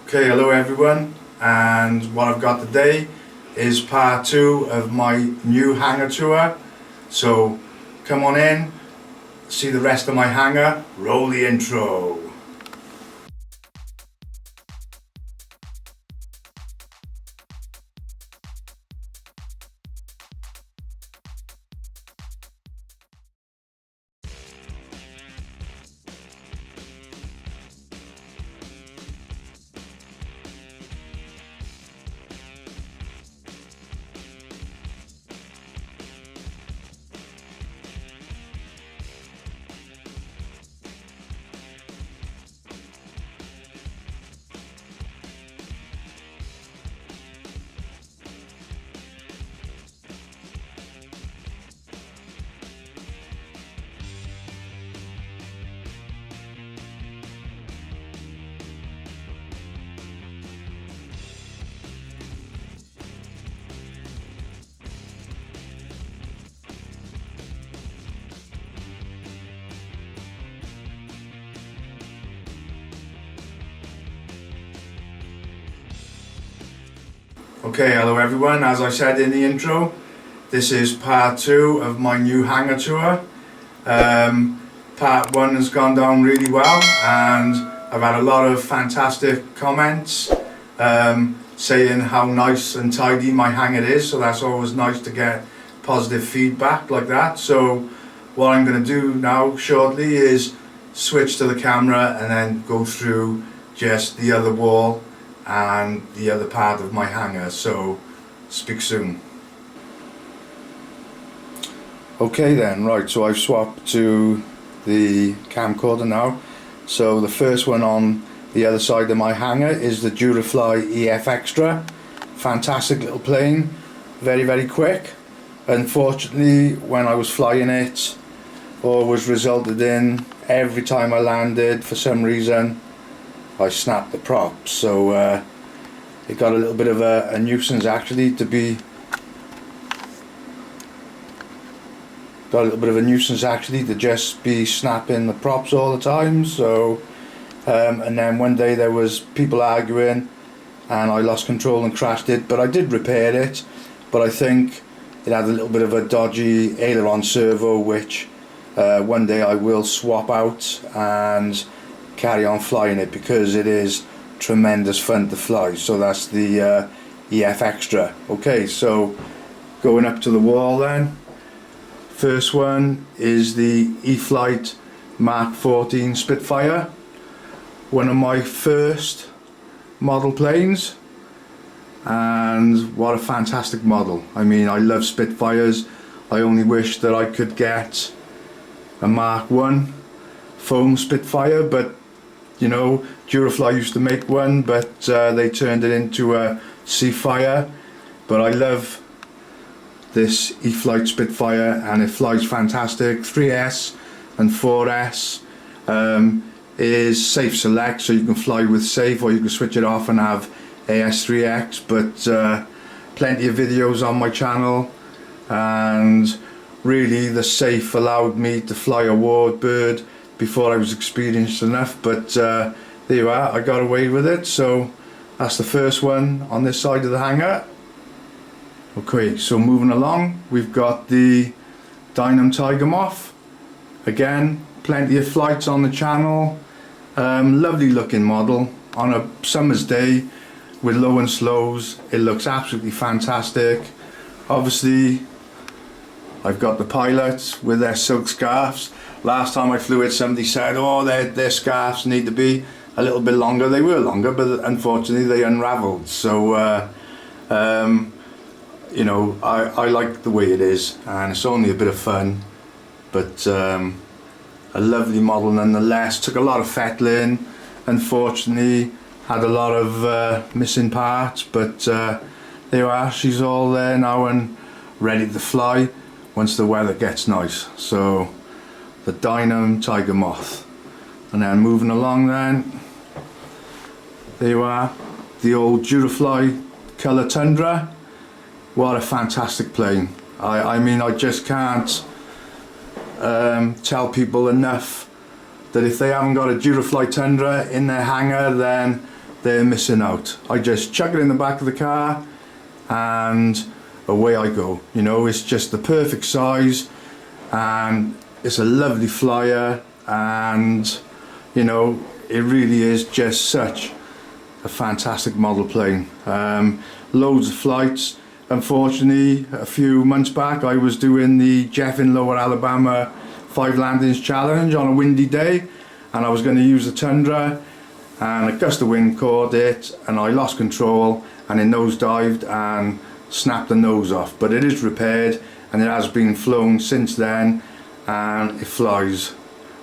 Okay, hello everyone, and what I've got today is part 2 of my new hangar tour. So come on in, see the rest of my hangar, roll the intro. Okay, hello everyone, as I said in the intro, this is part 2 of my new hangar tour. Part 1 has gone down really well and I've had a lot of fantastic comments saying how nice and tidy my hangar is, so that's always nice to get positive feedback like that. So what I'm going to do now shortly is switch to the camera and then go through just the other wall and the other part of my hangar, so speak soon. Okay then, right, so I've swapped to the camcorder now. So the first one on the other side of my hangar is the JFR EF Extra. Fantastic little plane, very quick. Unfortunately, when I was flying it, always resulted in every time I landed, for some reason I snapped the prop, so it got a little bit of a nuisance actually to just be snapping the props all the time. So and then one day there was people arguing and I lost control and crashed it, but I did repair it. But I think it had a little bit of a dodgy aileron servo, which one day I will swap out and carry on flying it, because it is tremendous fun to fly. So that's the EF Extra. Okay, so going up to the wall then, first one is the Eflight Mach 14 Spitfire, one of my first model planes, and what a fantastic model. I mean, I love Spitfires. I only wish that I could get a Mach 1 foam Spitfire, but you know, JFR used to make one, but they turned it into a Seafire. But I love this Eflight Spitfire and it flies fantastic. 3S and 4S is safe select, so you can fly with safe, or you can switch it off and have AS3X. But plenty of videos on my channel, and really the safe allowed me to fly a warbird before I was experienced enough. But there you are, I got away with it. So that's the first one on this side of the hangar. Okay, so moving along, we've got the Dynam Tiger Moth. Again, plenty of flights on the channel. Lovely looking model. On a summer's day with low and slows, it looks absolutely fantastic. Obviously I've got the pilots with their silk scarves. Last time I flew it, somebody said, oh, their scarves need to be a little bit longer. They were longer, but unfortunately they unraveled. So you know, I like the way it is, and it's only a bit of fun, but a lovely model nonetheless. Took a lot of fettling, unfortunately had a lot of missing parts, but there you are, she's all there now and ready to fly once the weather gets nice. So the Dynam Tiger Moth. And then moving along then, there you are, the old JFR Colour Tundra. What a fantastic plane. I mean, I just can't tell people enough that if they haven't got a JFR Tundra in their hangar, then they're missing out. I just chuck it in the back of the car and away I go. You know, it's just the perfect size and it's a lovely flyer, and you know, it really is just such a fantastic model plane. Loads of flights. Unfortunately, a few months back I was doing the Jeff in Lower Alabama 5 landings challenge on a windy day, and I was going to use the Tundra, and a gust of wind caught it and I lost control and it nosedived and snapped the nose off. But it is repaired and it has been flown since then, and it flies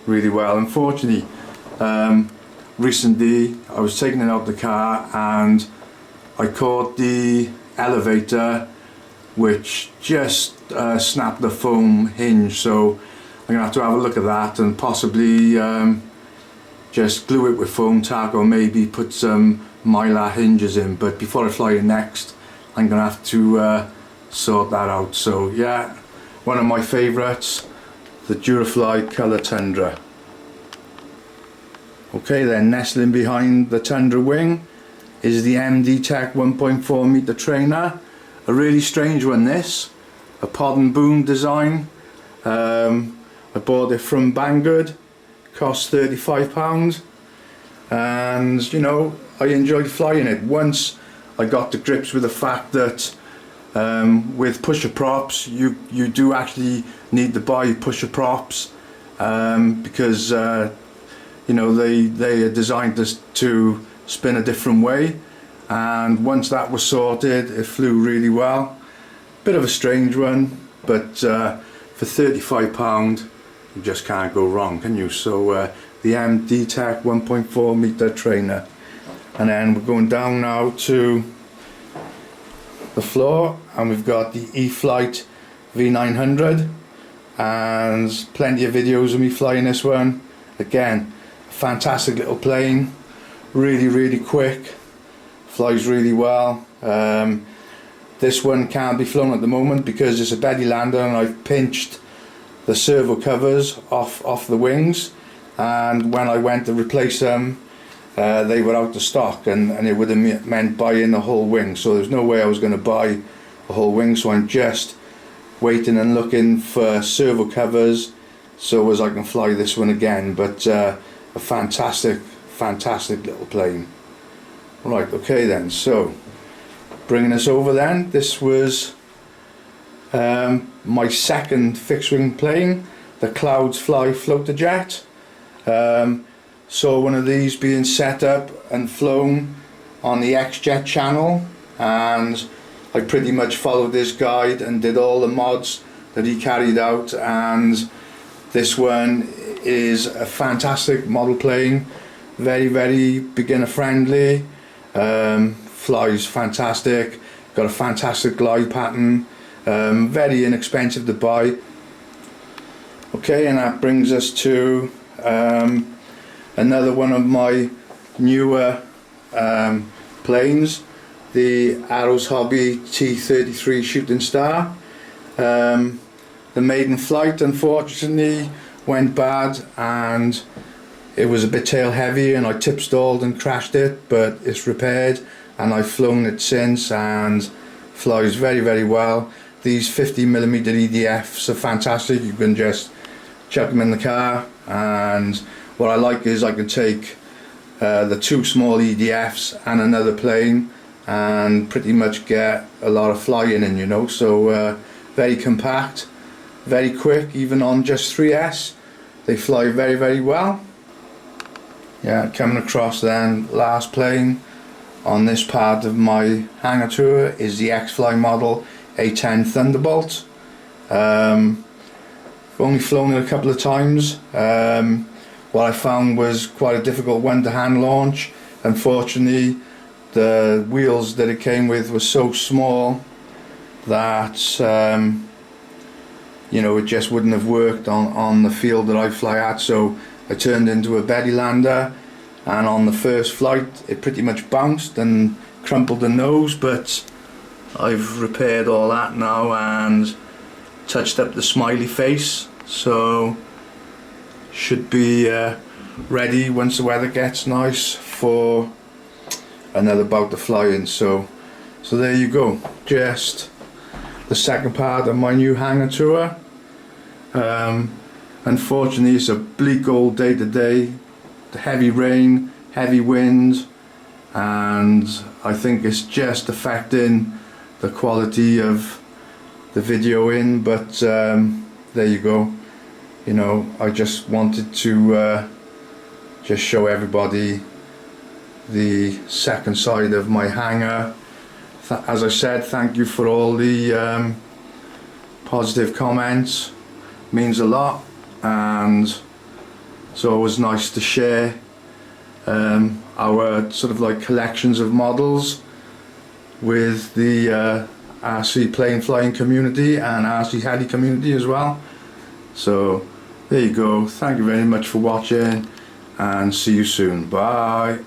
really well. Unfortunately, recently I was taking it out the car and I caught the elevator, which just snapped the foam hinge, so I'm gonna have to have a look at that and possibly just glue it with foam tack, or maybe put some Mylar hinges in. But before I fly it next, I'm gonna have to sort that out. So yeah, one of my favourites, the JFR Colour Tundra. Okay then, nestling behind the Tundra wing is the MDT 1.4 meter trainer. A really strange one this, a pod and boom design. I bought it from Banggood, cost £35, and you know, I enjoyed flying it. Once I got to grips with the fact that with pusher props you do actually need to buy pusher props, because you know, they are designed to spin a different way, and once that was sorted it flew really well. Bit of a strange one, but for £35 you just can't go wrong, can you? So the MDT 1.4 meter trainer, and then we're going down now to the floor, and we've got the Eflight V900, and plenty of videos of me flying this one. Again, a fantastic little plane, really quick, flies really well. This one can't be flown at the moment because it's a belly lander, and I've pinched the servo covers off the wings, and when I went to replace them they were out of stock, and it would have meant buying the whole wing, so there's no way I was going to buy the whole wing. So I'm just waiting and looking for servo covers so as I can fly this one again. But a fantastic little plane. Right, okay then, so bringing us over then, this was my second fixed wing plane, the Clouds Fly floater jet. Saw one of these being set up and flown on the X-Jet channel, and I pretty much followed this guide and did all the mods that he carried out, and this one is a fantastic model plane, very beginner friendly, flies fantastic, got a fantastic glide pattern, very inexpensive to buy. Okay, and that brings us to another one of my newer planes, the Arrows Hobby T33 Shooting Star. The maiden flight unfortunately went bad and it was a bit tail heavy, and I tip stalled and crashed it, but it's repaired and I've flown it since and flies very well. These 50mm EDFs are fantastic. You can just chuck them in the car, and what I like is I can take the two small EDFs and another plane and pretty much get a lot of flying in, you know. So very compact, very quick, even on just 3S they fly very well. Yeah, coming across then, last plane on this part of my hangar tour is the XFly model A10 Thunderbolt. I've only flown it a couple of times. What I found was quite a difficult one to hand launch. Unfortunately, the wheels that it came with were so small that you know, it just wouldn't have worked on the field that I fly at, so I turned into a belly lander, and on the first flight it pretty much bounced and crumpled the nose, but I've repaired all that now and touched up the smiley face, so should be ready once the weather gets nice for another bout of flying. So there you go, just the second part of my new hangar tour. Unfortunately it's a bleak old day today, the heavy rain, heavy wind, and I think it's just affecting the quality of the video in, but there you go. You know, I just wanted to just show everybody the second side of my hangar. As I said, thank you for all the positive comments, means a lot, and it's always nice to share our sort of like collections of models with the RC plane flying community and RC heli community as well. So there you go, thank you very much for watching and see you soon, bye.